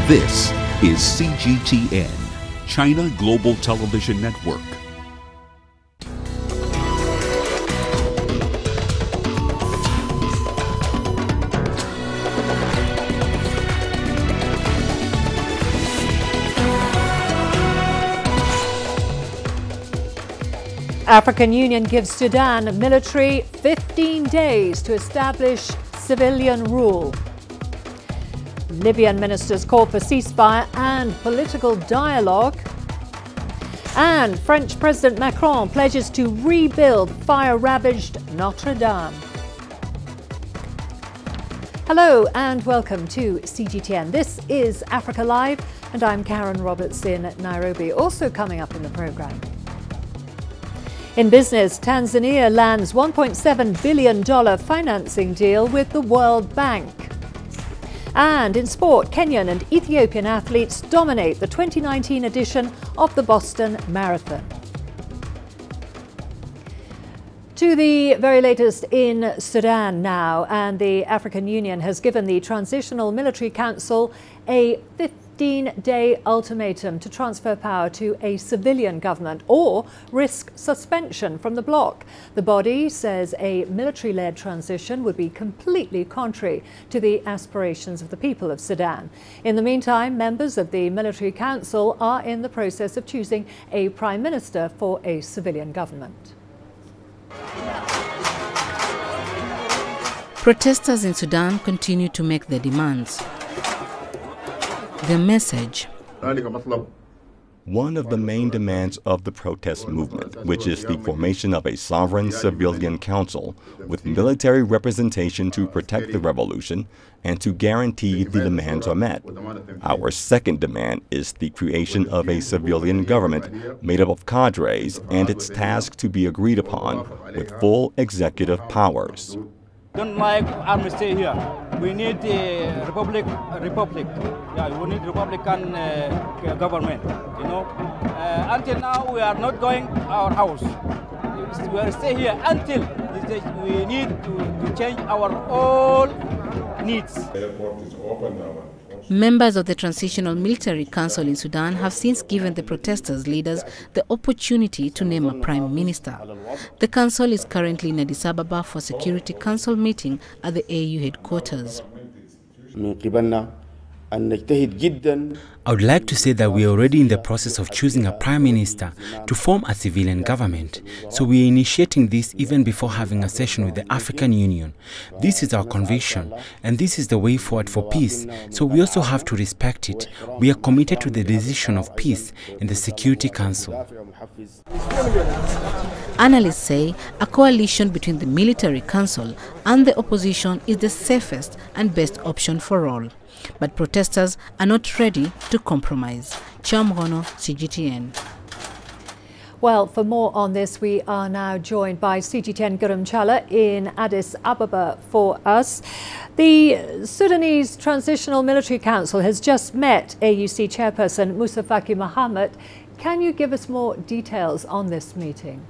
This is CGTN, China Global Television Network. African Union gives Sudan military 15 days to establish civilian rule. Libyan ministers call for ceasefire and political dialogue. And French President Macron pledges to rebuild fire-ravaged Notre Dame. Hello and welcome to CGTN. This is Africa Live and I'm Karen Roberts in Nairobi. Also coming up in the programme. In business, Tanzania lands $1.7 billion financing deal with the World Bank. And in sport, Kenyan and Ethiopian athletes dominate the 2019 edition of the Boston Marathon. To the very latest in Sudan now, and the African Union has given the Transitional Military Council a 15-day ultimatum to transfer power to a civilian government or risk suspension from the bloc. The body says a military-led transition would be completely contrary to the aspirations of the people of Sudan. In the meantime, members of the Military Council are in the process of choosing a prime minister for a civilian government. Protesters in Sudan continue to make their demands. The message: one of the main demands of the protest movement, which is the formation of a sovereign civilian council with military representation to protect the revolution and to guarantee the demands are met. Our second demand is the creation of a civilian government made up of cadres and its task to be agreed upon with full executive powers. Don't like amnesty here. We need a republic. Yeah, we need Republican government. You know, until now we are not going our house. We are stay here until we need to change our all needs. The airport is open now. Members of the Transitional Military Council in Sudan have since given the protesters' leaders the opportunity to name a prime minister. The council is currently in Addis Ababa for Security Council meeting at the AU headquarters. I would like to say that we are already in the process of choosing a prime minister to form a civilian government. So we are initiating this even before having a session with the African Union. This is our conviction, and this is the way forward for peace. So we also have to respect it. We are committed to the decision of peace in the Security Council. Analysts say a coalition between the Military Council and the opposition is the safest and best option for all. But protesters are not ready to compromise. Chamrono, CGTN. Well, for more on this, we are now joined by CGTN Gurumchala in Addis Ababa for us. The Sudanese Transitional Military Council has just met AUC chairperson Musa Faki Mohammed. Can you give us more details on this meeting?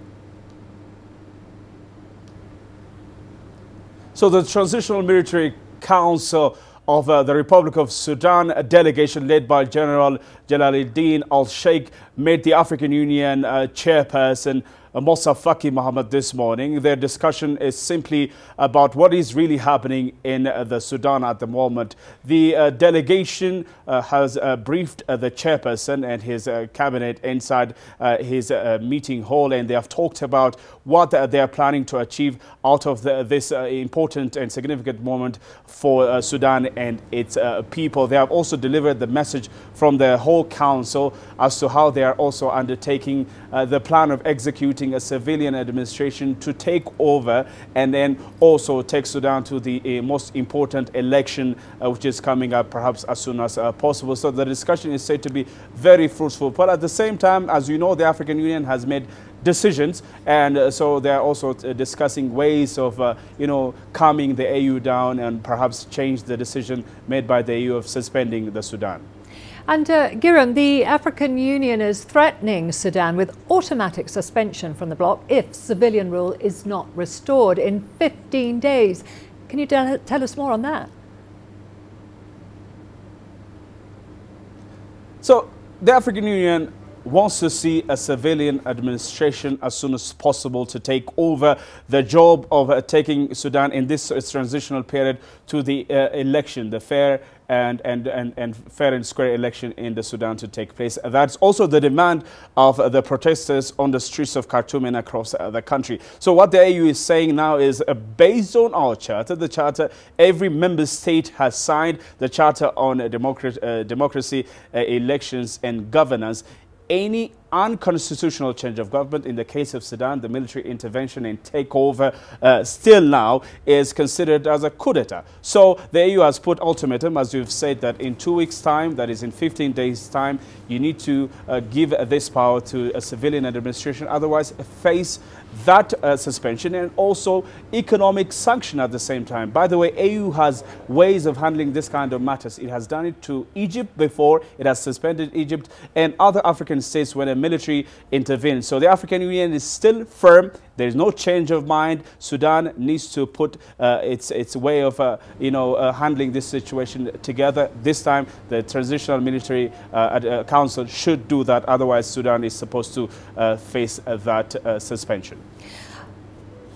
So the Transitional Military Council of the Republic of Sudan, a delegation led by General Jalaluddin al-Sheikh, met the African Union chairperson Musa Faki Mohammed this morning. Their discussion is simply about what is really happening in the Sudan at the moment. The delegation has briefed the chairperson and his cabinet inside his meeting hall, and they have talked about what they are planning to achieve out of this important and significant moment for Sudan and its people. They have also delivered the message from the whole council as to how they are also undertaking the plan of executing a civilian administration to take over and then also take Sudan to the most important election which is coming up perhaps as soon as possible. So the discussion is said to be very fruitful. But at the same time, as you know, the African Union has made decisions, and so they're also discussing ways of calming the AU down and perhaps change the decision made by the AU of suspending the Sudan. And Giram, the African Union is threatening Sudan with automatic suspension from the bloc if civilian rule is not restored in 15 days. Can you tell us more on that? So the African Union wants to see a civilian administration as soon as possible to take over the job of taking Sudan in this transitional period to the election, the fair and fair and square election in the Sudan to take place. That's also the demand of the protesters on the streets of Khartoum and across the country. So what the AU is saying now is based on our charter, the charter every member state has signed, the charter on democracy, elections and governance. Any unconstitutional change of government, in the case of Sudan, the military intervention and takeover still now is considered as a coup d'etat. So the AU has put ultimatum, as you've said, that in 2 weeks' time, that is in 15 days' time, you need to give this power to a civilian administration, otherwise face that suspension and also economic sanction at the same time. By the way, AU has ways of handling this kind of matters. It has done it to Egypt before. It has suspended Egypt and other African states when a military intervenes. So the African Union is still firm. There is no change of mind. Sudan needs to put its way of handling this situation together. This time, the Transitional Military Council should do that. Otherwise, Sudan is supposed to face that suspension.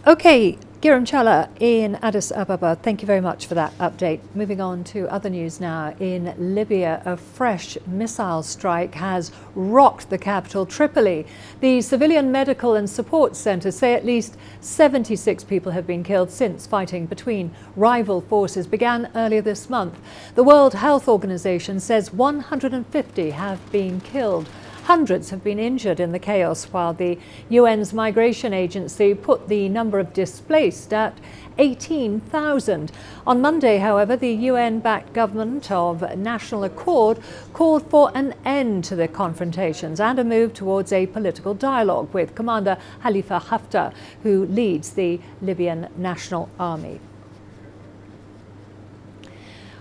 Okay, Giram Chala in Addis Ababa, thank you very much for that update. Moving on to other news now. In Libya, a fresh missile strike has rocked the capital, Tripoli. The Civilian Medical and Support Centre say at least 76 people have been killed since fighting between rival forces began earlier this month. The World Health Organization says 150 have been killed. Hundreds have been injured in the chaos, while the UN's migration agency put the number of displaced at 18,000. On Monday, however, the UN-backed government of national accord called for an end to the confrontations and a move towards a political dialogue with Commander Khalifa Haftar, who leads the Libyan National Army.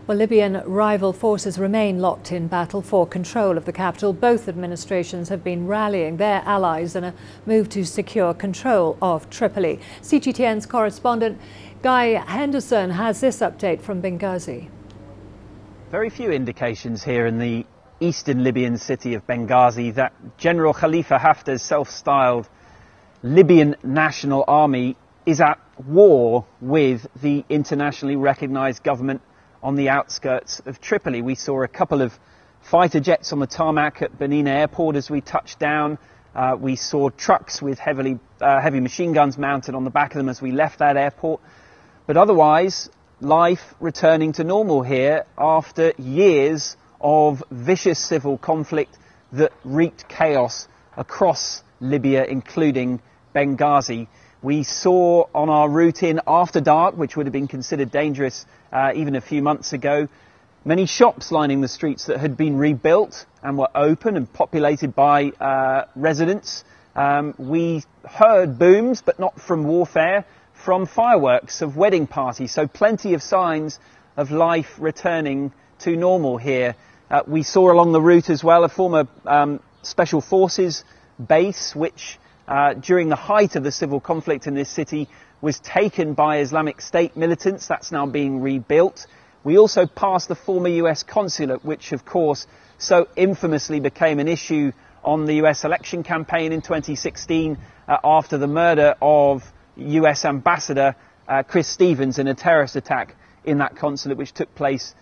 Well, Libyan rival forces remain locked in battle for control of the capital. Both administrations have been rallying their allies in a move to secure control of Tripoli. CGTN's correspondent Guy Henderson has this update from Benghazi. Very few indications here in the eastern Libyan city of Benghazi that General Khalifa Haftar's self-styled Libyan National Army is at war with the internationally recognized government on the outskirts of Tripoli. We saw a couple of fighter jets on the tarmac at Benina Airport as we touched down. We saw trucks with heavy machine guns mounted on the back of them as we left that airport. But otherwise, life returning to normal here after years of vicious civil conflict that wreaked chaos across Libya, including Benghazi. We saw on our route in after dark, which would have been considered dangerous even a few months ago, many shops lining the streets that had been rebuilt and were open and populated by residents. We heard booms, but not from warfare, from fireworks of wedding parties. So plenty of signs of life returning to normal here. We saw along the route as well a former Special Forces base, which during the height of the civil conflict in this city was taken by Islamic State militants. That's now being rebuilt. We also passed the former US consulate, which of course so infamously became an issue on the US election campaign in 2016 after the murder of US Ambassador Chris Stevens in a terrorist attack in that consulate, which took place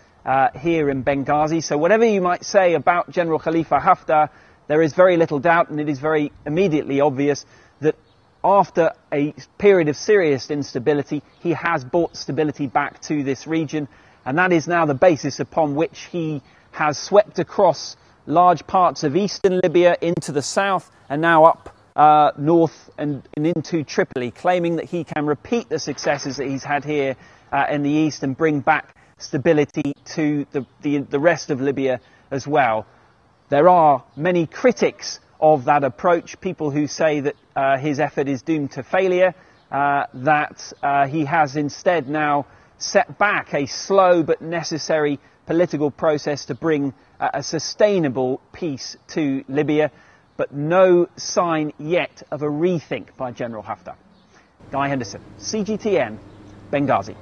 here in Benghazi. So whatever you might say about General Khalifa Haftar, there is very little doubt, and it is very immediately obvious that after a period of serious instability, he has brought stability back to this region, and that is now the basis upon which he has swept across large parts of eastern Libya into the south and now up north and into Tripoli, claiming that he can repeat the successes that he's had here in the east and bring back stability to the rest of Libya as well. There are many critics of that approach, people who say that his effort is doomed to failure, that he has instead now set back a slow but necessary political process to bring a sustainable peace to Libya, but no sign yet of a rethink by General Haftar. Guy Henderson, CGTN, Benghazi.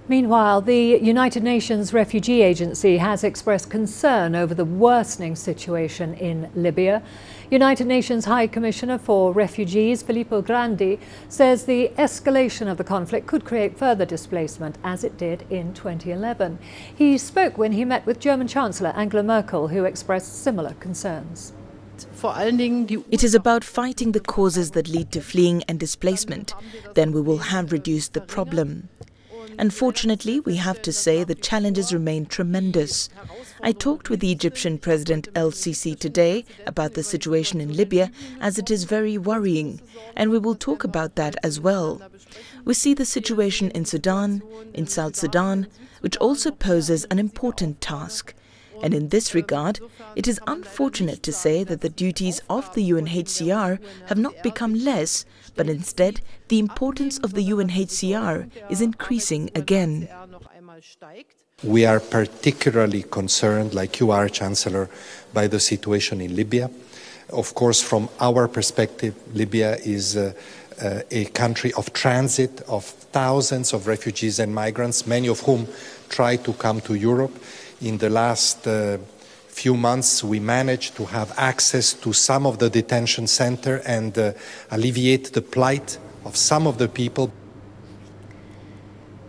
Meanwhile, the United Nations Refugee Agency has expressed concern over the worsening situation in Libya. United Nations High Commissioner for Refugees, Filippo Grandi, says the escalation of the conflict could create further displacement, as it did in 2011. He spoke when he met with German Chancellor Angela Merkel, who expressed similar concerns. It is about fighting the causes that lead to fleeing and displacement. Then we will have reduced the problem. Unfortunately, we have to say the challenges remain tremendous. I talked with the Egyptian President al-Sisi today about the situation in Libya, as it is very worrying, and we will talk about that as well. We see the situation in Sudan, in South Sudan, which also poses an important task. And in this regard, it is unfortunate to say that the duties of the UNHCR have not become less, but instead the importance of the UNHCR is increasing again. We are particularly concerned, like you are, Chancellor, by the situation in Libya. Of course, from our perspective, Libya is a country of transit of thousands of refugees and migrants, many of whom try to come to Europe. In the last few months, we managed to have access to some of the detention centers and alleviate the plight of some of the people.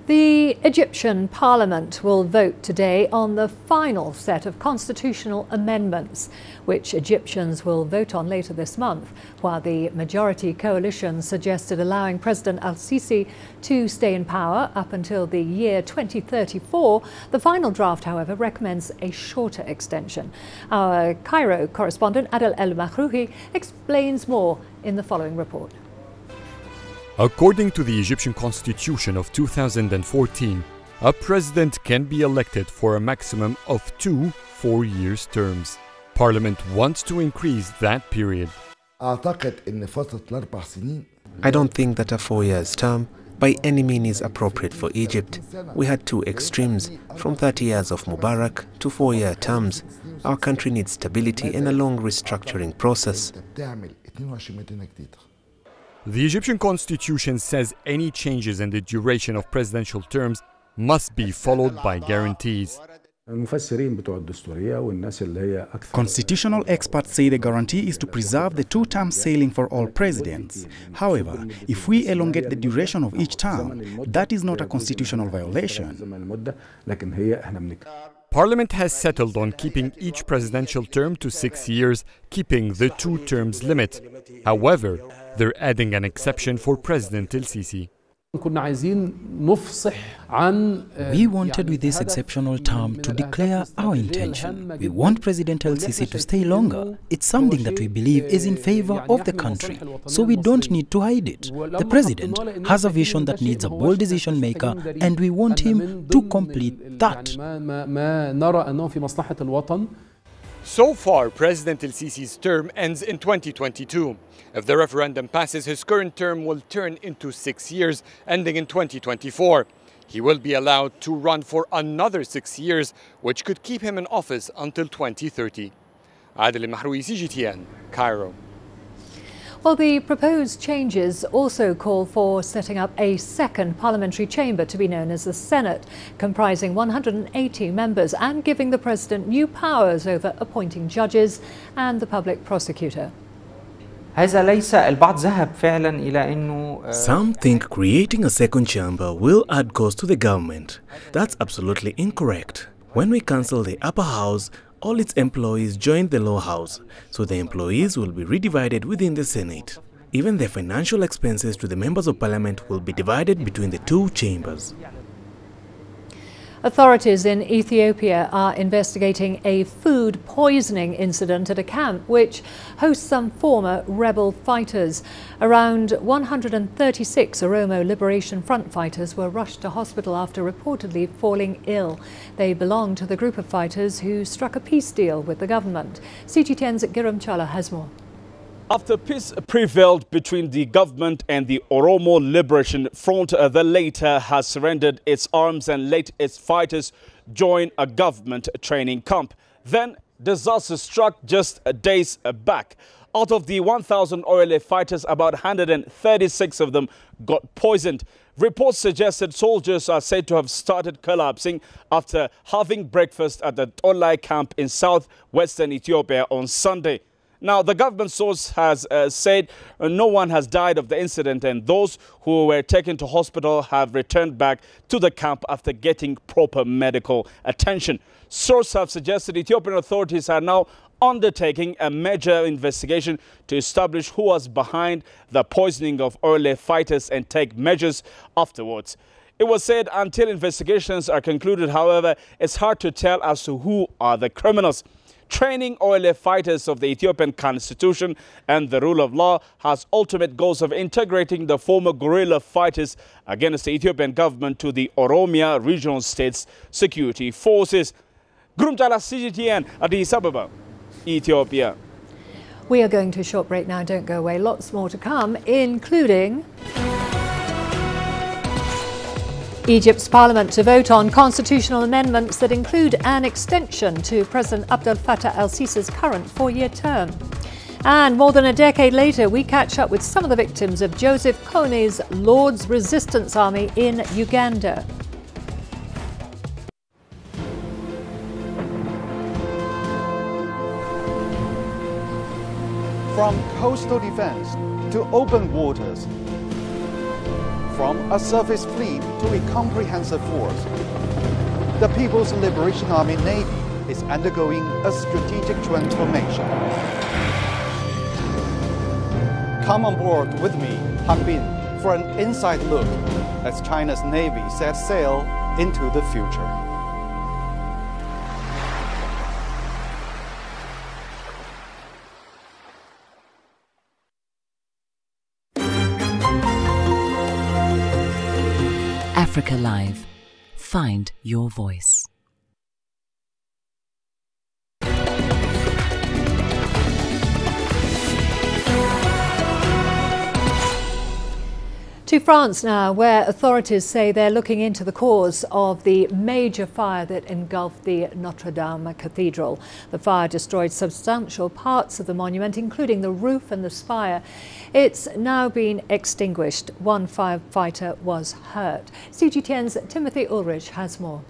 The Egyptian Parliament will vote today on the final set of constitutional amendments, which Egyptians will vote on later this month, while the majority coalition suggested allowing President al-Sisi to stay in power up until the year 2034. The final draft, however, recommends a shorter extension. Our Cairo correspondent Adel El-Mahrouhi explains more in the following report. According to the Egyptian Constitution of 2014, a president can be elected for a maximum of 2 4-year terms. Parliament wants to increase that period. I don't think that a 4-year term by any means is appropriate for Egypt. We had two extremes, from 30 years of Mubarak to 4-year terms. Our country needs stability and a long restructuring process. The Egyptian constitution says any changes in the duration of presidential terms must be followed by guarantees. Constitutional experts say the guarantee is to preserve the 2-term ceiling for all presidents. However, if we elongate the duration of each term, that is not a constitutional violation. Parliament has settled on keeping each presidential term to 6 years, keeping the 2 terms limit. However, they're adding an exception for President al-Sisi. We wanted with this exceptional term to declare our intention. We want President al-Sisi to stay longer. It's something that we believe is in favor of the country, so we don't need to hide it. The president has a vision that needs a bold decision maker, and we want him to complete that. So far, President al-Sisi's term ends in 2022. If the referendum passes, his current term will turn into 6 years, ending in 2024. He will be allowed to run for another 6 years, which could keep him in office until 2030. Adel El-Mahrouhi, CGTN, Cairo. Well, the proposed changes also call for setting up a second parliamentary chamber to be known as the Senate, comprising 180 members and giving the president new powers over appointing judges and the public prosecutor. Some think creating a second chamber will add cost to the government. That's absolutely incorrect. When we cancel the upper house, all its employees join the lower house, so the employees will be redivided within the Senate. Even the financial expenses to the members of parliament will be divided between the two chambers. Authorities in Ethiopia are investigating a food poisoning incident at a camp which hosts some former rebel fighters. Around 136 Oromo Liberation Front fighters were rushed to hospital after reportedly falling ill. They belong to the group of fighters who struck a peace deal with the government. CGTN's Giram Chala has more. After peace prevailed between the government and the Oromo Liberation Front, the latter has surrendered its arms and let its fighters join a government training camp. Then disaster struck just days back. Out of the 1,000 OLA fighters, about 136 of them got poisoned. Reports suggested soldiers are said to have started collapsing after having breakfast at the Tolai camp in southwestern Ethiopia on Sunday. Now, the government source has said no one has died of the incident, and those who were taken to hospital have returned back to the camp after getting proper medical attention. Sources have suggested Ethiopian authorities are now undertaking a major investigation to establish who was behind the poisoning of OLA fighters and take measures afterwards. It was said until investigations are concluded, however, it's hard to tell as to who are the criminals. Training OLA fighters of the Ethiopian constitution and the rule of law has ultimate goals of integrating the former guerrilla fighters against the Ethiopian government to the Oromia regional state's security forces. Grumtala CGTN, Addis Ababa, Ethiopia. We are going to a short break now. Don't go away. Lots more to come, including Egypt's parliament to vote on constitutional amendments that include an extension to President Abdel Fattah al-Sisi's current 4-year term. And more than a decade later, we catch up with some of the victims of Joseph Kone's Lord's Resistance Army in Uganda. From coastal defense to open waters, from a surface fleet to a comprehensive force, the People's Liberation Army Navy is undergoing a strategic transformation. Come on board with me, Han Bin, for an inside look as China's Navy sets sail into the future. Africa Live. Find your voice. To France now, where authorities say they're looking into the cause of the major fire that engulfed the Notre Dame Cathedral. The fire destroyed substantial parts of the monument, including the roof and the spire. It's now been extinguished. One firefighter was hurt. CGTN's Timothy Ulrich has more.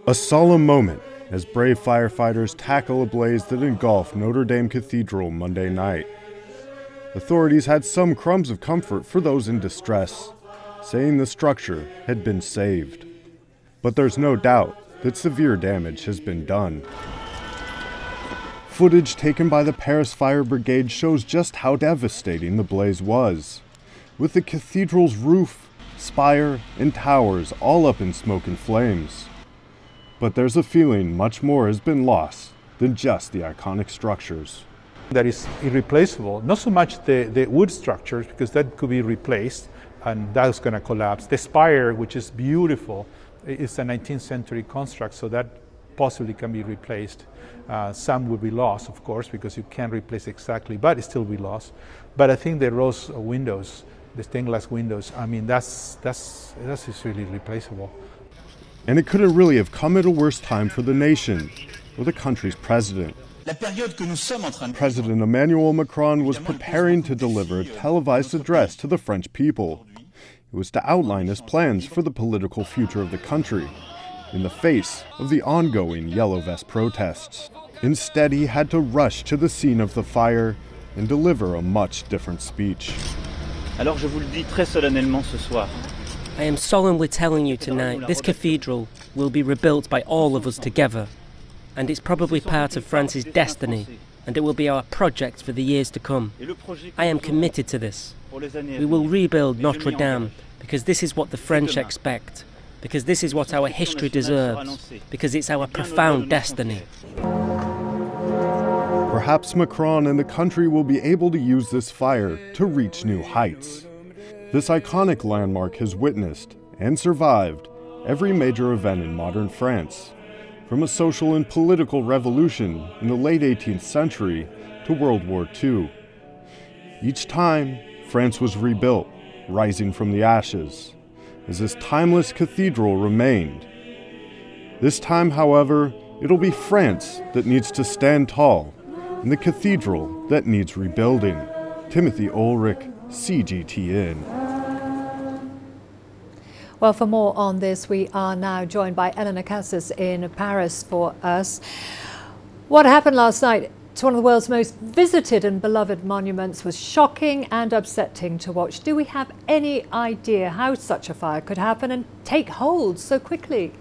A solemn moment as brave firefighters tackle a blaze that engulfed Notre Dame Cathedral Monday night. Authorities had some crumbs of comfort for those in distress, saying the structure had been saved. But there's no doubt that severe damage has been done. Footage taken by the Paris Fire Brigade shows just how devastating the blaze was, with the cathedral's roof, spire, and towers all up in smoke and flames. But there's a feeling much more has been lost than just the iconic structures. That is irreplaceable, not so much the wood structures, because that could be replaced and that's going to collapse. The spire, which is beautiful, is a 19th century construct, so that possibly can be replaced. Some will be lost, of course, because you can't replace exactly, but it still be lost. But I think the rose windows, the stained glass windows, I mean, that's really replaceable. And it couldn't really have come at a worse time for the nation or the country's president. President Emmanuel Macron was preparing to deliver a televised address to the French people. It was to outline his plans for the political future of the country in the face of the ongoing Yellow Vest protests. Instead, he had to rush to the scene of the fire and deliver a much different speech. Alors je vous le dis très solennellement ce soir. I am solemnly telling you tonight, this cathedral will be rebuilt by all of us together, and it's probably part of France's destiny, and it will be our project for the years to come. I am committed to this. We will rebuild Notre Dame, because this is what the French expect, because this is what our history deserves, because it's our profound destiny. Perhaps Macron and the country will be able to use this fire to reach new heights. This iconic landmark has witnessed and survived every major event in modern France, from a social and political revolution in the late 18th century to World War II. Each time, France was rebuilt, rising from the ashes, as this timeless cathedral remained. This time, however, it'll be France that needs to stand tall, and the cathedral that needs rebuilding. Timothy Ulrich, CGTN. Well, for more on this, we are now joined by Eleanor Cassis in Paris for us. What happened last night to one of the world's most visited and beloved monuments was shocking and upsetting to watch. Do we have any idea how such a fire could happen and take hold so quickly?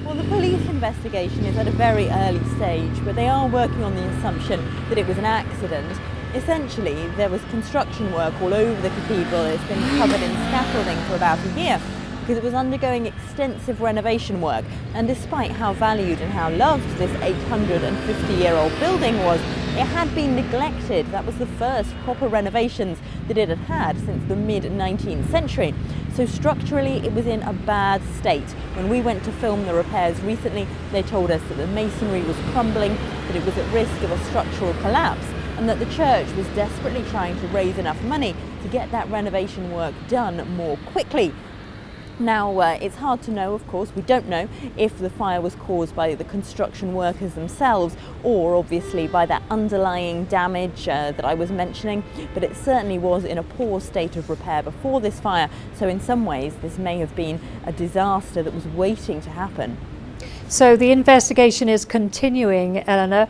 Well, the police investigation is at a very early stage, but they are working on the assumption that it was an accident. Essentially, there was construction work all over the cathedral. It's been covered in scaffolding for about a year because it was undergoing extensive renovation work. And despite how valued and how loved this 850-year-old building was, it had been neglected. That was the first proper renovations that it had had since the mid-19th century. So structurally, it was in a bad state. When we went to film the repairs recently, they told us that the masonry was crumbling, that it was at risk of a structural collapse, and that the church was desperately trying to raise enough money to get that renovation work done more quickly. Now, it's hard to know, of course, we don't know if the fire was caused by the construction workers themselves or obviously by that underlying damage that I was mentioning, but it certainly was in a poor state of repair before this fire. So in some ways, this may have been a disaster that was waiting to happen. So the investigation is continuing, Eleanor.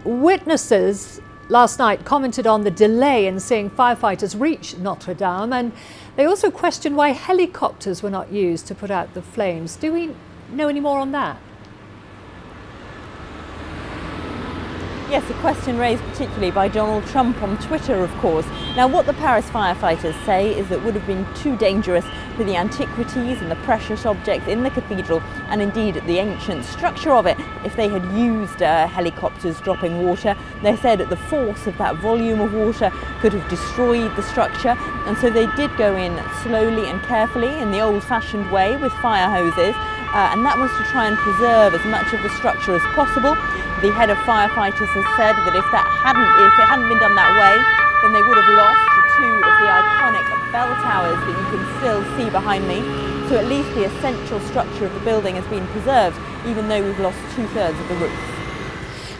Witnesses last night commented on the delay in seeing firefighters reach Notre Dame, and they also questioned why helicopters were not used to put out the flames. Do we know any more on that? Yes, a question raised particularly by Donald Trump on Twitter, of course. Now, what the Paris firefighters say is that it would have been too dangerous for the antiquities and the precious objects in the cathedral, and indeed the ancient structure of it, if they had used helicopters dropping water. They said that the force of that volume of water could have destroyed the structure, and so they did go in slowly and carefully in the old-fashioned way with fire hoses, and that was to try and preserve as much of the structure as possible. The head of firefighters has said that if it hadn't been done that way, then they would have lost two of the iconic bell towers that you can still see behind me. So at least the essential structure of the building has been preserved, even though we've lost 2/3 of the roof.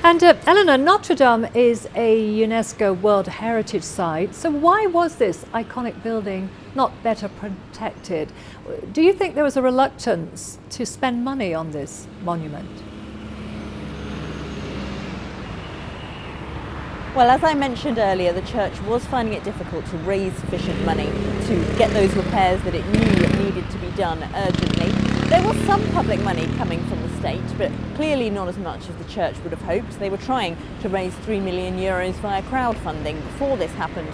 And Eleanor, Notre Dame is a UNESCO World Heritage Site. So why was this iconic building not better protected? Do you think there was a reluctance to spend money on this monument? Well, as I mentioned earlier, the church was finding it difficult to raise sufficient money to get those repairs that it knew needed to be done urgently. There was some public money coming from the state, but clearly not as much as the church would have hoped. They were trying to raise €3 million via crowdfunding before this happened.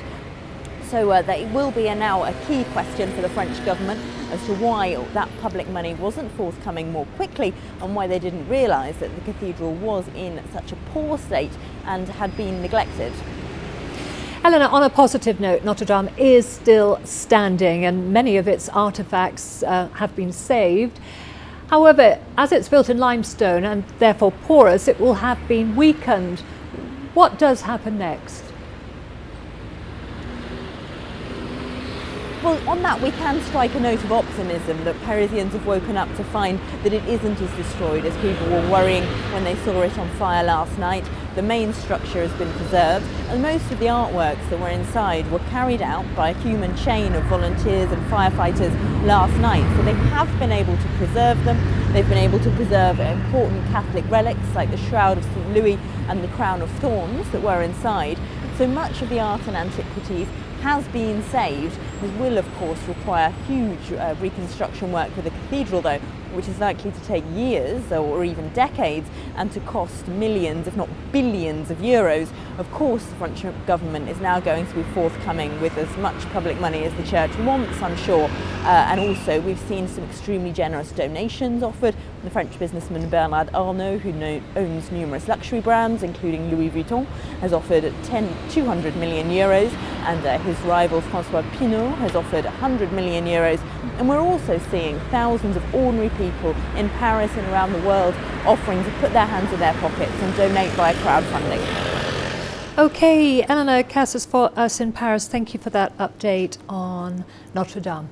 So that will be now a key question for the French government as to why that public money wasn't forthcoming more quickly and why they didn't realise that the cathedral was in such a poor state and had been neglected. Eleanor, on a positive note, Notre Dame is still standing and many of its artefacts have been saved. However, as it's built in limestone and therefore porous, it will have been weakened. What does happen next? Well, on that we can strike a note of optimism that Parisians have woken up to find that it isn't as destroyed as people were worrying when they saw it on fire last night. The main structure has been preserved, and most of the artworks that were inside were carried out by a human chain of volunteers and firefighters last night. So they have been able to preserve them. They've been able to preserve important Catholic relics like the Shroud of St. Louis and the Crown of Thorns that were inside. So much of the art and antiquities has been saved. This will of course require huge reconstruction work for the cathedral though, which is likely to take years or even decades and to cost millions, if not billions of euros. Of course the French government is now going to be forthcoming with as much public money as the church wants, I'm sure, and also we've seen some extremely generous donations offered. The French businessman Bernard Arnault, who owns numerous luxury brands including Louis Vuitton, has offered 200 million euros, and his rival François Pinault has offered 100 million euros. And we're also seeing thousands of ordinary people in Paris and around the world offering to put their hands in their pockets and donate via crowdfunding. Okay, Eleanor Cassis for us in Paris. Thank you for that update on Notre Dame.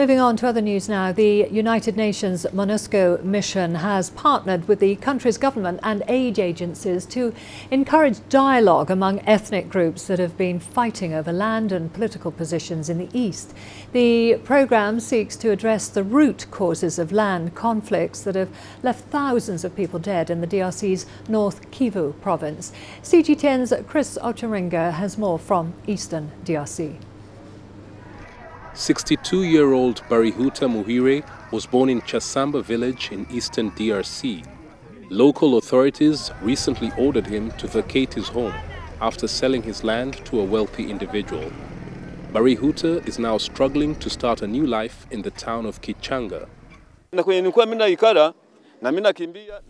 Moving on to other news now, the United Nations MONUSCO mission has partnered with the country's government and aid agencies to encourage dialogue among ethnic groups that have been fighting over land and political positions in the east. The programme seeks to address the root causes of land conflicts that have left thousands of people dead in the DRC's North Kivu province. CGTN's Chris Ocharinga has more from eastern DRC. 62-year-old Barihuta Muhire was born in Chasamba village in eastern DRC. Local authorities recently ordered him to vacate his home after selling his land to a wealthy individual. Barihuta is now struggling to start a new life in the town of Kichanga.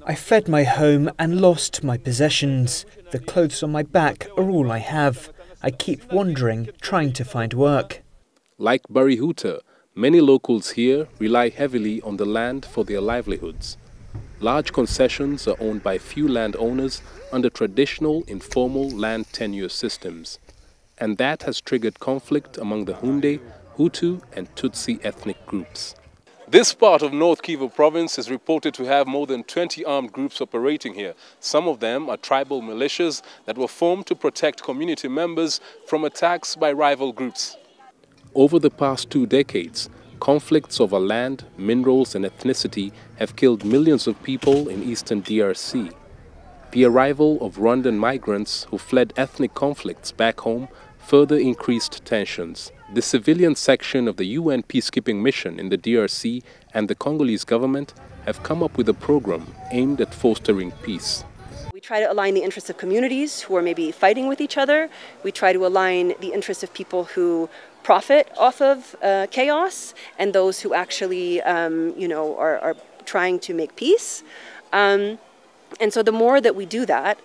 I fled my home and lost my possessions. The clothes on my back are all I have. I keep wandering, trying to find work. Like Barihuta, many locals here rely heavily on the land for their livelihoods. Large concessions are owned by few landowners under traditional informal land tenure systems. And that has triggered conflict among the Hunde, Hutu and Tutsi ethnic groups. This part of North Kivu province is reported to have more than 20 armed groups operating here. Some of them are tribal militias that were formed to protect community members from attacks by rival groups. Over the past 2 decades, conflicts over land, minerals and ethnicity have killed millions of people in eastern DRC. The arrival of Rwandan migrants who fled ethnic conflicts back home further increased tensions. The civilian section of the UN peacekeeping mission in the DRC and the Congolese government have come up with a program aimed at fostering peace. We try to align the interests of communities who are maybe fighting with each other. We try to align the interests of people who profit off of chaos and those who actually, are trying to make peace. And so the more that we do that,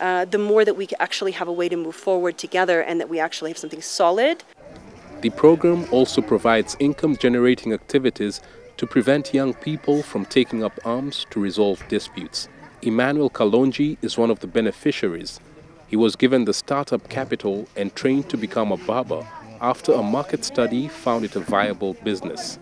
the more that we actually have a way to move forward together and that we actually have something solid. The program also provides income-generating activities to prevent young people from taking up arms to resolve disputes. Emmanuel Kalonji is one of the beneficiaries. He was given the startup capital and trained to become a barber after a market study found it a viable business.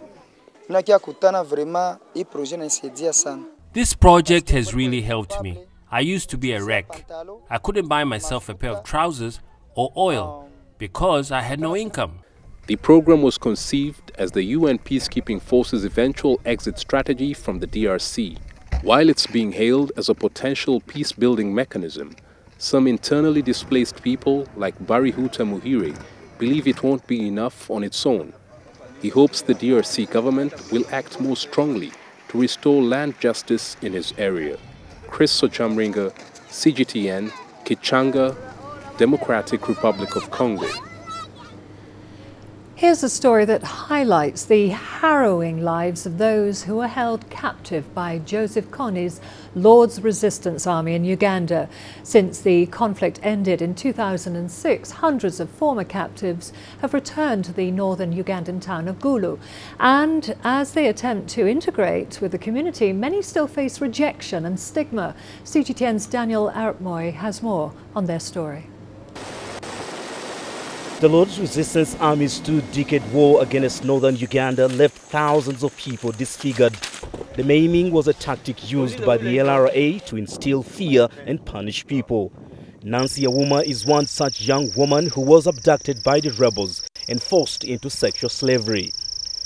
This project has really helped me. I used to be a wreck. I couldn't buy myself a pair of trousers or oil because I had no income. The program was conceived as the UN peacekeeping force's eventual exit strategy from the DRC. While it's being hailed as a potential peace-building mechanism, some internally displaced people like Barihuta Muhire believe it won't be enough on its own. He hopes the DRC government will act more strongly to restore land justice in his area. Chris Ochamringa, CGTN, Kichanga, Democratic Republic of Congo. Here's a story that highlights the harrowing lives of those who were held captive by Joseph Kony's Lord's Resistance Army in Uganda. Since the conflict ended in 2006, hundreds of former captives have returned to the northern Ugandan town of Gulu. And as they attempt to integrate with the community, many still face rejection and stigma. CGTN's Daniel Arapmoy has more on their story. The Lord's Resistance Army's two-decade war against northern Uganda left thousands of people disfigured. The maiming was a tactic used by the LRA to instill fear and punish people. Nancy Awuma is one such young woman who was abducted by the rebels and forced into sexual slavery.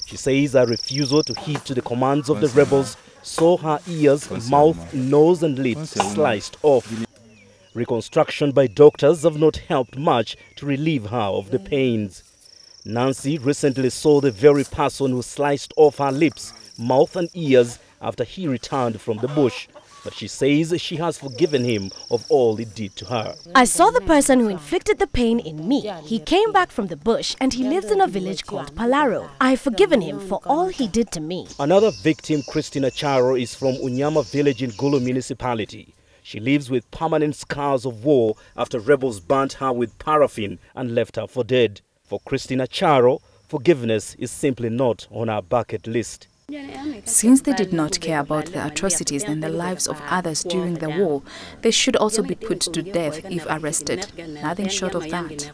She says her refusal to heed to the commands of the rebels saw her ears, mouth, nose and lips sliced off. Reconstruction by doctors have not helped much to relieve her of the pains. Nancy recently saw the very person who sliced off her lips, mouth and ears after he returned from the bush. But she says she has forgiven him of all he did to her. I saw the person who inflicted the pain in me. He came back from the bush and he lives in a village called Palaro. I have forgiven him for all he did to me. Another victim, Christina Charo, is from Unyama village in Gulu municipality. She lives with permanent scars of war after rebels burnt her with paraffin and left her for dead. For Christina Charo, forgiveness is simply not on her bucket list. Since they did not care about the atrocities and the lives of others during the war, they should also be put to death if arrested. Nothing short of that.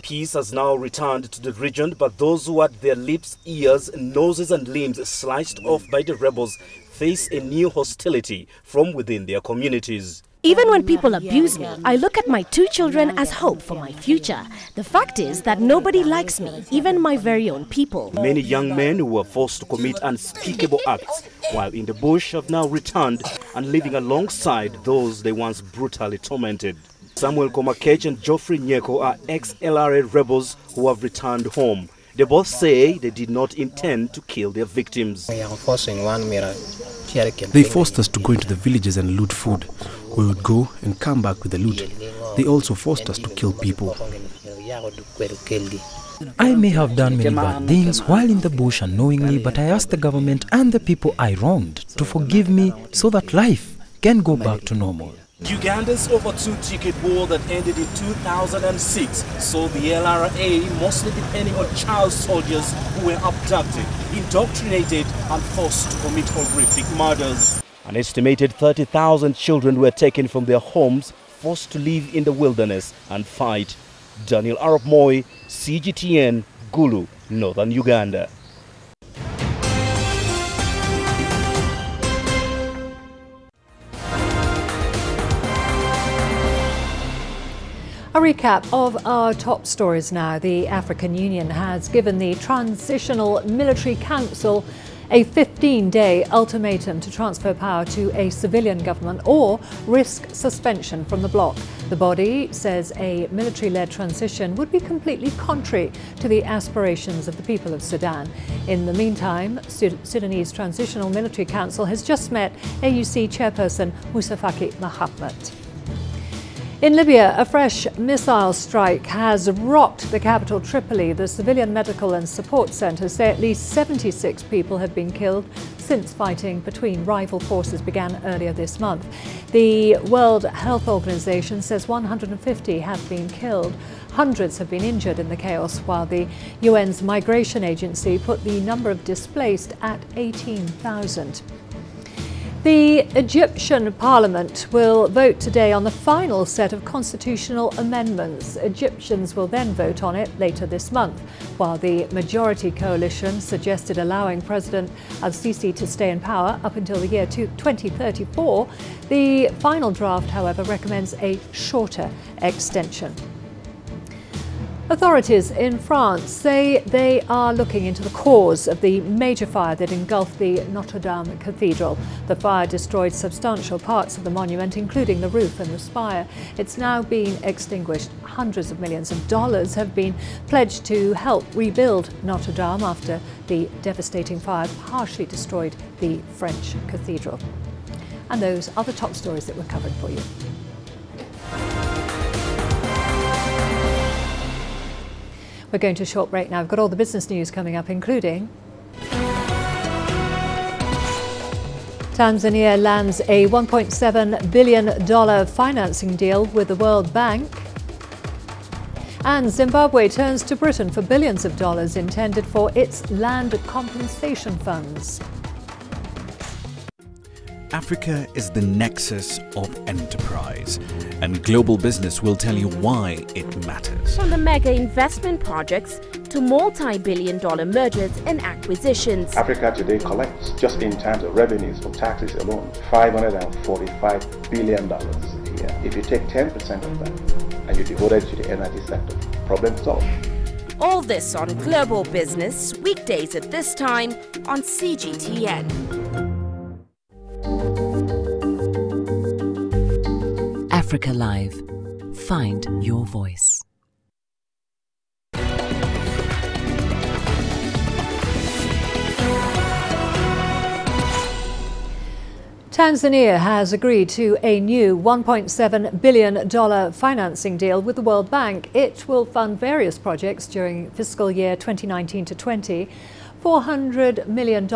Peace has now returned to the region, but those who had their lips, ears, noses and limbs sliced off by the rebels face a new hostility from within their communities. Even when people abuse me, I look at my 2 children as hope for my future. The fact is that nobody likes me, even my very own people. Many young men who were forced to commit unspeakable acts while in the bush have now returned and living alongside those they once brutally tormented. Samuel Komakech and Geoffrey Nyeko are ex-LRA rebels who have returned home. They both say they did not intend to kill their victims. They forced us to go into the villages and loot food. We would go and come back with the loot. They also forced us to kill people. I may have done many bad things while in the bush unknowingly, but I asked the government and the people I wronged to forgive me so that life can go back to normal. Uganda's over 2-decade war that ended in 2006 saw the LRA mostly depending on child soldiers who were abducted, indoctrinated and forced to commit horrific murders. An estimated 30,000 children were taken from their homes, forced to live in the wilderness and fight. Daniel Arap Moi, CGTN, Gulu, Northern Uganda. A recap of our top stories now. The African Union has given the Transitional Military Council a 15-day ultimatum to transfer power to a civilian government or risk suspension from the bloc. The body says a military-led transition would be completely contrary to the aspirations of the people of Sudan. In the meantime, Sudanese Transitional Military Council has just met AUC chairperson Musa Faki Mahamat. In Libya, a fresh missile strike has rocked the capital Tripoli. The civilian medical and support centres say at least 76 people have been killed since fighting between rival forces began earlier this month. The World Health Organization says 150 have been killed. Hundreds have been injured in the chaos, while the UN's Migration Agency put the number of displaced at 18,000. The Egyptian Parliament will vote today on the final set of constitutional amendments. Egyptians will then vote on it later this month. While the majority coalition suggested allowing President al-Sisi to stay in power up until the year 2034, the final draft, however, recommends a shorter extension. Authorities in France say they are looking into the cause of the major fire that engulfed the Notre Dame Cathedral. The fire destroyed substantial parts of the monument, including the roof and the spire. It's now been extinguished. Hundreds of millions of dollars have been pledged to help rebuild Notre Dame after the devastating fire partially destroyed the French cathedral. And those are the top stories that we're covering for you. We're going to a short break now. I've got all the business news coming up, including Tanzania lands a $1.7 billion financing deal with the World Bank. And Zimbabwe turns to Britain for billions of dollars intended for its land compensation funds. Africa is the nexus of enterprise, and global business will tell you why it matters. From the mega investment projects to multi-billion-dollar mergers and acquisitions. Africa today collects, just in terms of revenues from taxes alone, $545 billion a year. If you take 10% of that and you devote it to the energy sector, problem solved. All this on Global Business, weekdays at this time on CGTN. Africa Live. Find your voice. Tanzania has agreed to a new $1.7 billion financing deal with the World Bank. It will fund various projects during fiscal year 2019 to 20. $400 million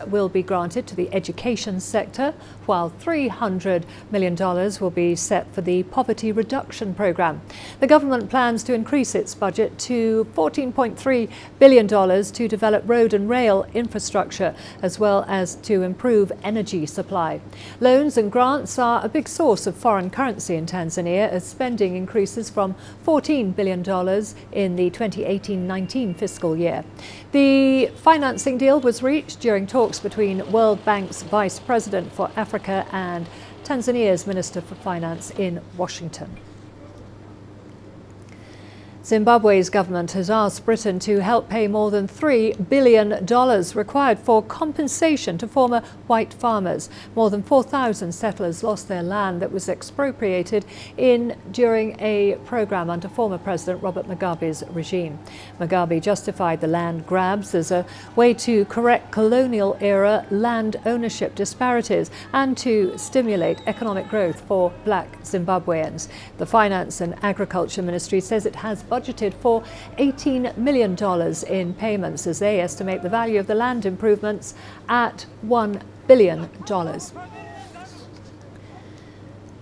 will be granted to the education sector, while $300 million will be set for the poverty reduction programme. The government plans to increase its budget to $14.3 billion to develop road and rail infrastructure, as well as to improve energy supply. Loans and grants are a big source of foreign currency in Tanzania, as spending increases from $14 billion in the 2018-19 fiscal year. The financing deal was reached during talks between World Bank's Vice President for Africa and Tanzania's Minister for Finance in Washington. Zimbabwe's government has asked Britain to help pay more than $3 billion required for compensation to former white farmers. More than 4,000 settlers lost their land that was expropriated during a program under former President Robert Mugabe's regime. Mugabe justified the land grabs as a way to correct colonial-era land ownership disparities and to stimulate economic growth for black Zimbabweans. The Finance and Agriculture Ministry says it has budgeted for $18 million in payments, as they estimate the value of the land improvements at $1 billion.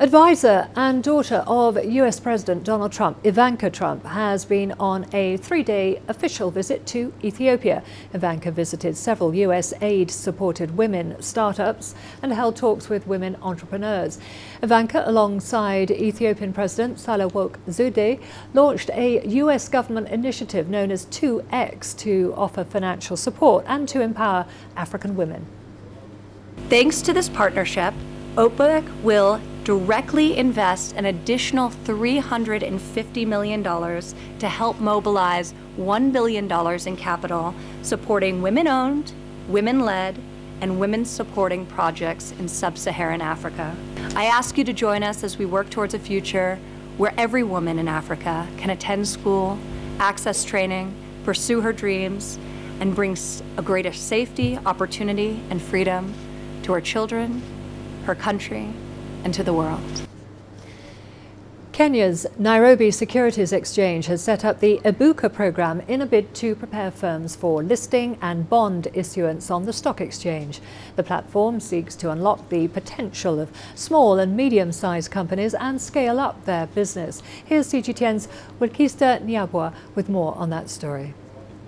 Advisor and daughter of US President Donald Trump, Ivanka Trump, has been on a 3-day official visit to Ethiopia. Ivanka visited several US aid-supported women startups and held talks with women entrepreneurs. Ivanka, alongside Ethiopian President Sahle-Work Zewde, launched a US government initiative known as 2X to offer financial support and to empower African women. Thanks to this partnership, OPEC will directly invest an additional $350 million to help mobilize $1 billion in capital, supporting women-owned, women-led, and women-supporting projects in sub-Saharan Africa. I ask you to join us as we work towards a future where every woman in Africa can attend school, access training, pursue her dreams, and bring a greater safety, opportunity, and freedom to her children, her country, and to the world. Kenya's Nairobi Securities Exchange has set up the Ibuka program in a bid to prepare firms for listing and bond issuance on the stock exchange. The platform seeks to unlock the potential of small and medium-sized companies and scale up their business. Here's CGTN's Wilkista Nyabwa with more on that story.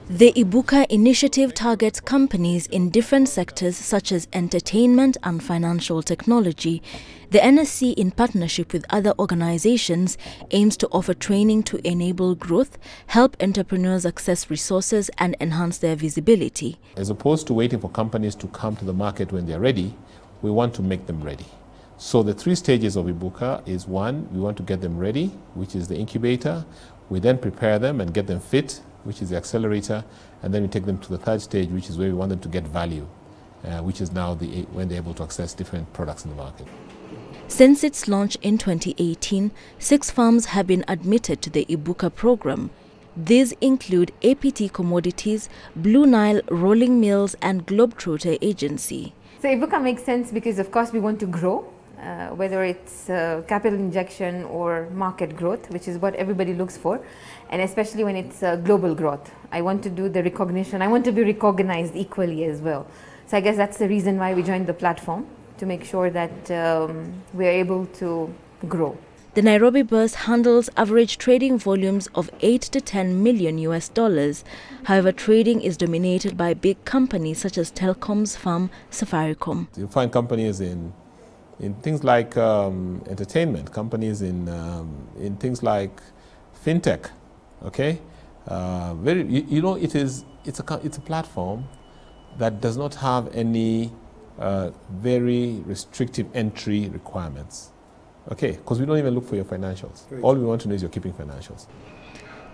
The Ibuka initiative targets companies in different sectors such as entertainment and financial technology. The NSC, in partnership with other organizations, aims to offer training to enable growth, help entrepreneurs access resources, and enhance their visibility. As opposed to waiting for companies to come to the market when they're ready, we want to make them ready. So the 3 stages of Ibuka is: 1, we want to get them ready, which is the incubator. We then prepare them and get them fit, which is the accelerator, and then we take them to the 3rd stage, which is where we want them to get value, which is now when they're able to access different products in the market. Since its launch in 2018, 6 firms have been admitted to the Ibuka program. These include APT Commodities, Blue Nile Rolling Mills, and Globetrotter Agency. So Ibuka makes sense because, of course, we want to grow, whether it's capital injection or market growth, which is what everybody looks for, and especially when it's global growth. I want to do the recognition. I want to be recognized equally as well. So I guess that's the reason why we joined the platform, to make sure that we're able to grow. The Nairobi Bourse handles average trading volumes of $8 to $10 million US. However, trading is dominated by big companies such as telecoms firm Safaricom. You find companies in things like entertainment, companies in things like fintech. Okay, it's a platform that does not have any very restrictive entry requirements. Okay, because we don't even look for your financials. All we want to know is you're keeping financials.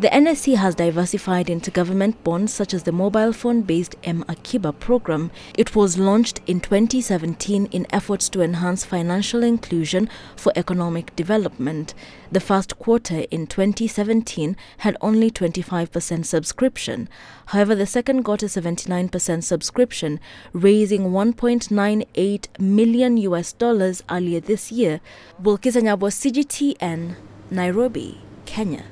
The NSC has diversified into government bonds such as the mobile phone-based M-Akiba program. It was launched in 2017 in efforts to enhance financial inclusion for economic development. The first quarter in 2017 had only 25% subscription. However, the second got a 79% subscription, raising $1.98 million US earlier this year. Bulkisa Nyabwa, CGTN, Nairobi, Kenya.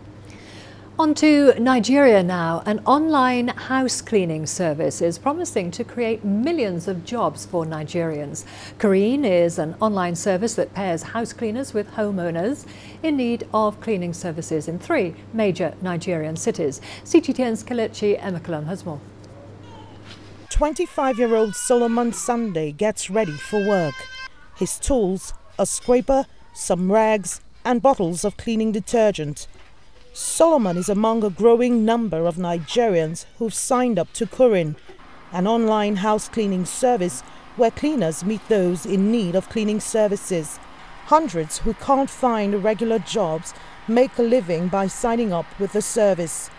On to Nigeria now. An online house cleaning service is promising to create millions of jobs for Nigerians. Kareen is an online service that pairs house cleaners with homeowners in need of cleaning services in 3 major Nigerian cities. CGTN's Kelechi Emekalam has more. 25-year-old Solomon Sunday gets ready for work. His tools, a scraper, some rags and bottles of cleaning detergent. Solomon is among a growing number of Nigerians who've signed up to Kareen, an online house cleaning service where cleaners meet those in need of cleaning services. Hundreds who can't find regular jobs make a living by signing up with the service.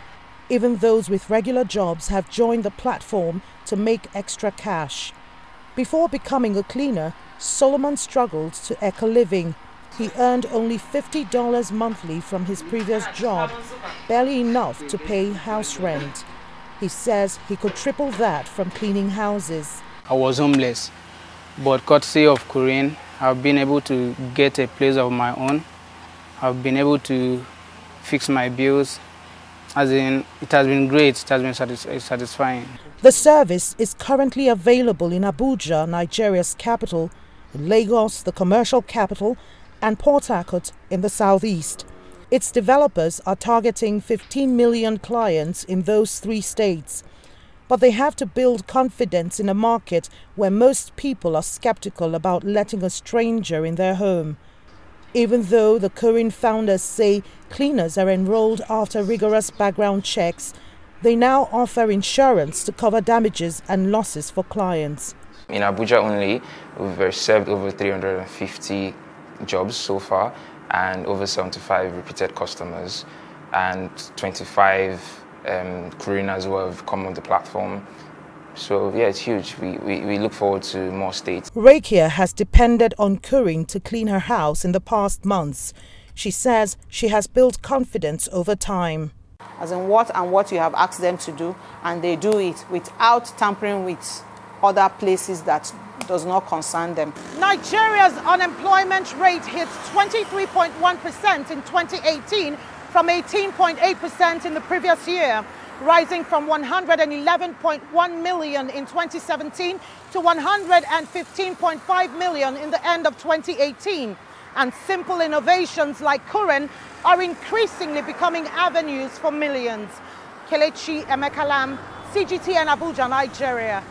Even those with regular jobs have joined the platform to make extra cash. Before becoming a cleaner, Solomon struggled to eke a living. He earned only $50 monthly from his previous job, barely enough to pay house rent. He says he could triple that from cleaning houses. I was homeless, but courtesy of Kareen, I've been able to get a place of my own. I've been able to fix my bills. As in, it has been great, it has been satisfying. The service is currently available in Abuja, Nigeria's capital, Lagos, the commercial capital, and Port Harcourt in the southeast. Its developers are targeting 15 million clients in those 3 states. But they have to build confidence in a market where most people are skeptical about letting a stranger in their home. Even though the Kareen founders say cleaners are enrolled after rigorous background checks, they now offer insurance to cover damages and losses for clients. In Abuja only, we've served over 350 jobs so far, and over 75 repeated customers, and 25 Kareeners who have come on the platform. So yeah, it's huge. We look forward to more states. Rakia has depended on Kareen to clean her house in the past months. She says she has built confidence over time. As in what you have asked them to do, and they do it without tampering with other places that does not concern them. Nigeria's unemployment rate hit 23.1% in 2018 from 18.8% in the previous year, rising from 111.1 million in 2017 to 115.5 million in the end of 2018. And simple innovations like Kareen are increasingly becoming avenues for millions. Kelechi Emekalam, CGTN Abuja, Nigeria.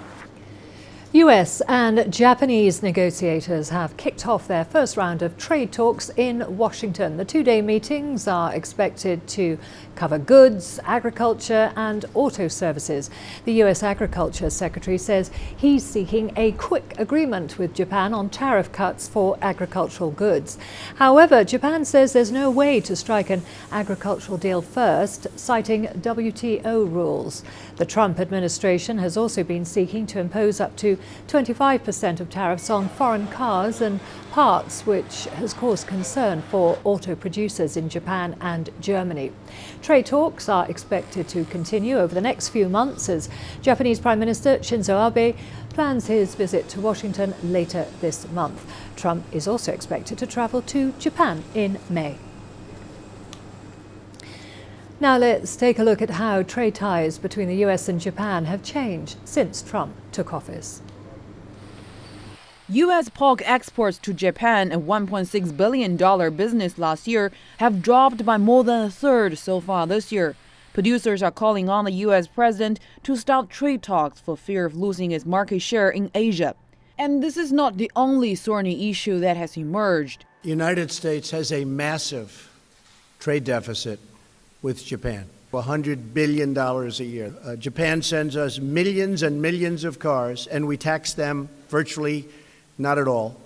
US and Japanese negotiators have kicked off their first round of trade talks in Washington. The 2-day meetings are expected to cover goods, agriculture and auto services. The US Agriculture Secretary says he's seeking a quick agreement with Japan on tariff cuts for agricultural goods. However, Japan says there's no way to strike an agricultural deal first, citing WTO rules. The Trump administration has also been seeking to impose up to 25% of tariffs on foreign cars and parts, which has caused concern for auto producers in Japan and Germany. Trade talks are expected to continue over the next few months as Japanese Prime Minister Shinzo Abe plans his visit to Washington later this month. Trump is also expected to travel to Japan in May. Now let's take a look at how trade ties between the US and Japan have changed since Trump took office. U.S. pork exports to Japan, a $1.6 billion business last year, have dropped by more than a third so far this year. Producers are calling on the U.S. president to start trade talks for fear of losing its market share in Asia. And this is not the only thorny issue that has emerged. The United States has a massive trade deficit with Japan, $100 billion a year. Japan sends us millions and millions of cars, and we tax them virtually not at all.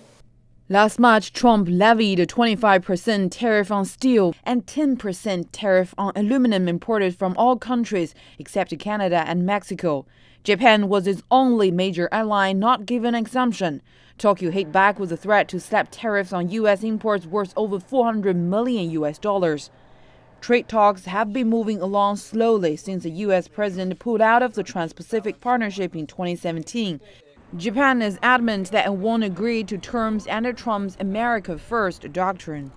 Last March, Trump levied a 25% tariff on steel and 10% tariff on aluminum imported from all countries except Canada and Mexico. Japan was its only major ally not given exemption. Tokyo hit back with a threat to slap tariffs on U.S. imports worth over $400 million. Trade talks have been moving along slowly since the U.S. president pulled out of the Trans-Pacific Partnership in 2017. Japan is adamant that it won't agree to terms under Trump's America First doctrine.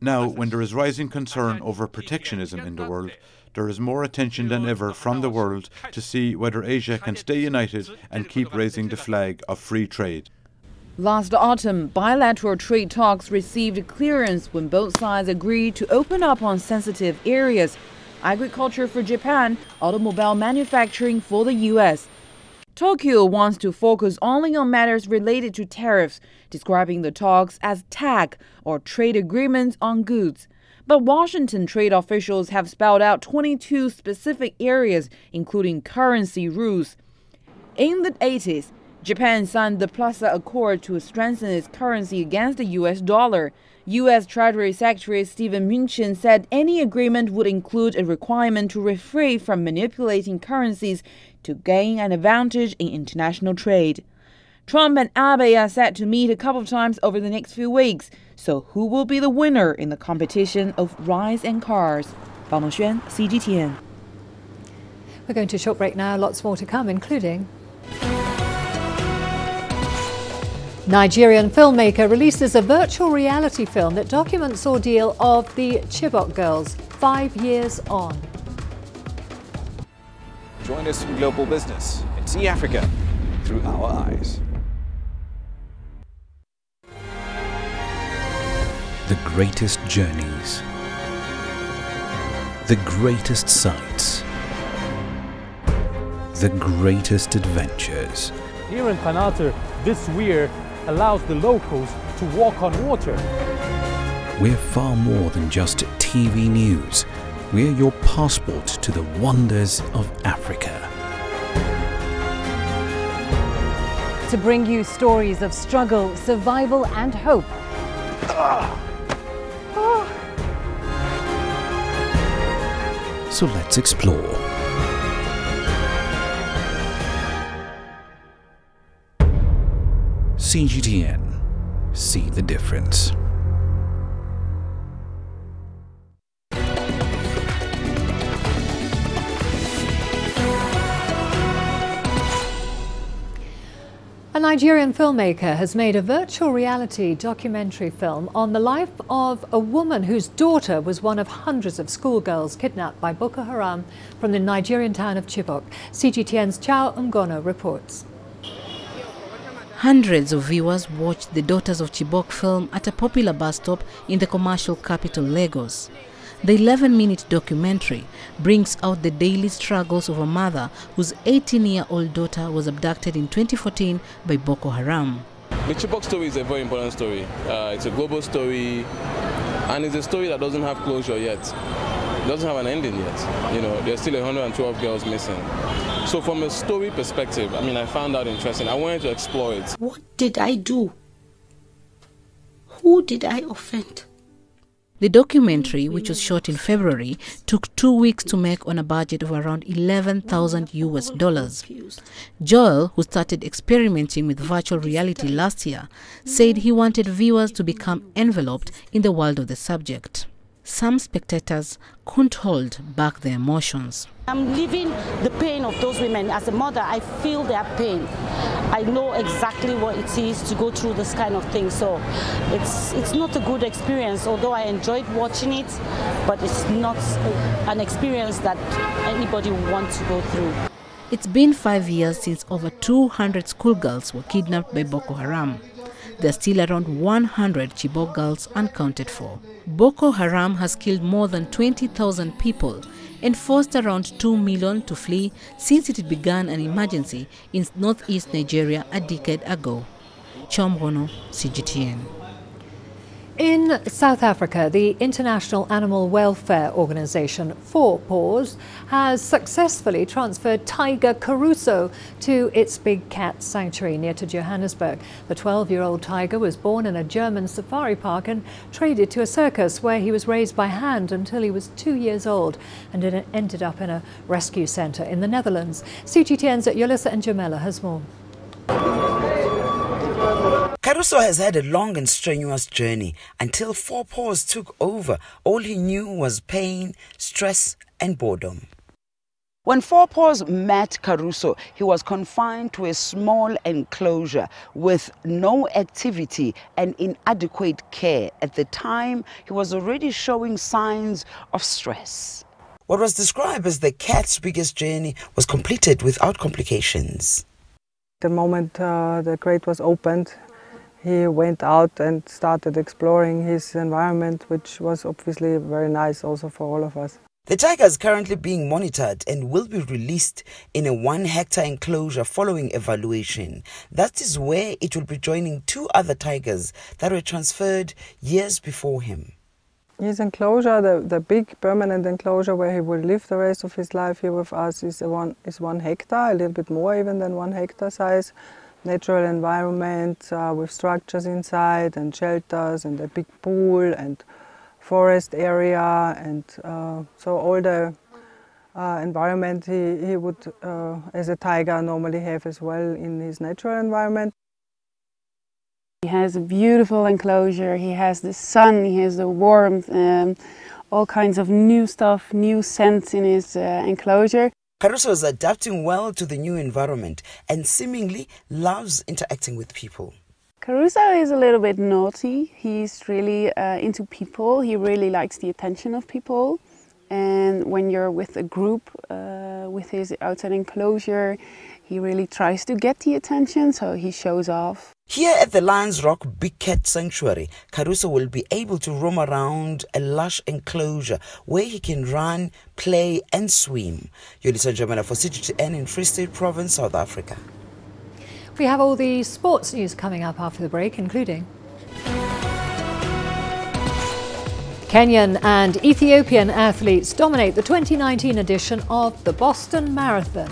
Now, when there is rising concern over protectionism in the world, there is more attention than ever from the world to see whether Asia can stay united and keep raising the flag of free trade. Last autumn, bilateral trade talks received clearance when both sides agreed to open up on sensitive areas: agriculture for Japan, automobile manufacturing for the U.S. Tokyo wants to focus only on matters related to tariffs, describing the talks as TAG, or trade agreements on goods. But Washington trade officials have spelled out 22 specific areas, including currency rules. In the 80s, Japan signed the Plaza Accord to strengthen its currency against the U.S. dollar. U.S. Treasury Secretary Steven Mnuchin said any agreement would include a requirement to refrain from manipulating currencies to gain an advantage in international trade. Trump and Abe are set to meet a couple of times over the next few weeks. So who will be the winner in the competition of rice and cars? Bao Nongxuan, CGTN. We're going to a short break now. Lots more to come, including Nigerian filmmaker releases a virtual reality film that documents ordeal of the Chibok girls 5 years on. Join us in Global Business and see Africa through our eyes. The greatest journeys, the greatest sights, the greatest adventures. Here in Kanater, this weir allows the locals to walk on water. We're far more than just TV news. We're your passport to the wonders of Africa. To bring you stories of struggle, survival and hope. So let's explore. CGTN. See the difference. A Nigerian filmmaker has made a virtual reality documentary film on the life of a woman whose daughter was one of hundreds of schoolgirls kidnapped by Boko Haram from the Nigerian town of Chibok. CGTN's Chao Ngono reports. Hundreds of viewers watched the Daughters of Chibok film at a popular bus stop in the commercial capital Lagos. The 11-minute documentary brings out the daily struggles of a mother whose 18-year-old daughter was abducted in 2014 by Boko Haram. The Chibok story is a very important story. It's a global story, and it's a story that doesn't have closure yet. It doesn't have an ending yet. You know, there's still 112 girls missing. So from a story perspective, I found that interesting. I wanted to explore it. What did I do? Who did I offend? The documentary, which was shot in February, took 2 weeks to make on a budget of around $11,000. Joel, who started experimenting with virtual reality last year, said he wanted viewers to become enveloped in the world of the subject. Some spectators couldn't hold back their emotions. I'm living the pain of those women. As a mother, I feel their pain. I know exactly what it is to go through this kind of thing. So it's not a good experience, although I enjoyed watching it, but it's not an experience that anybody wants to go through. It's been 5 years since over 200 schoolgirls were kidnapped by Boko Haram. There are still around 100 Chibok girls unaccounted for. Boko Haram has killed more than 20,000 people and forced around 2 million to flee since it began an emergency in northeast Nigeria a decade ago. Chombono, CGTN. In South Africa, the International Animal Welfare Organization, 4 Paws, has successfully transferred tiger Caruso to its big cat sanctuary near to Johannesburg. The 12-year-old tiger was born in a German safari park and traded to a circus where he was raised by hand until he was 2 years old and it ended up in a rescue center in the Netherlands. CGTN's Yolissa and Jamela has more. Caruso has had a long and strenuous journey. Until 4 Paws took over, all he knew was pain, stress and boredom. When Four Paws met Caruso, he was confined to a small enclosure with no activity and inadequate care. At the time, he was already showing signs of stress. What was described as the cat's biggest journey was completed without complications. The moment the crate was opened, he went out and started exploring his environment, which was obviously very nice also for all of us. The tiger is currently being monitored and will be released in a 1-hectare enclosure following evaluation. That is where it will be joining 2 other tigers that were transferred years before him. His enclosure, the big permanent enclosure where he will live the rest of his life here with us, is 1 hectare, a little bit more even than 1 hectare size. Natural environment with structures inside and shelters and a big pool and forest area, and so all the environment he would, as a tiger, normally have as well in his natural environment. He has a beautiful enclosure, he has the sun, he has the warmth, all kinds of new stuff, new scents in his enclosure. Caruso is adapting well to the new environment and seemingly loves interacting with people. Caruso is a little bit naughty. He's really into people. He really likes the attention of people. And when you're with a group, with his outside enclosure, he really tries to get the attention, so he shows off. Here at the Lions Rock Big Cat Sanctuary, Caruso will be able to roam around a lush enclosure where he can run, play and swim. Yolisa Njamena for CGTN in Free State Province, South Africa. We have all the sports news coming up after the break, including Kenyan and Ethiopian athletes dominate the 2019 edition of the Boston Marathon.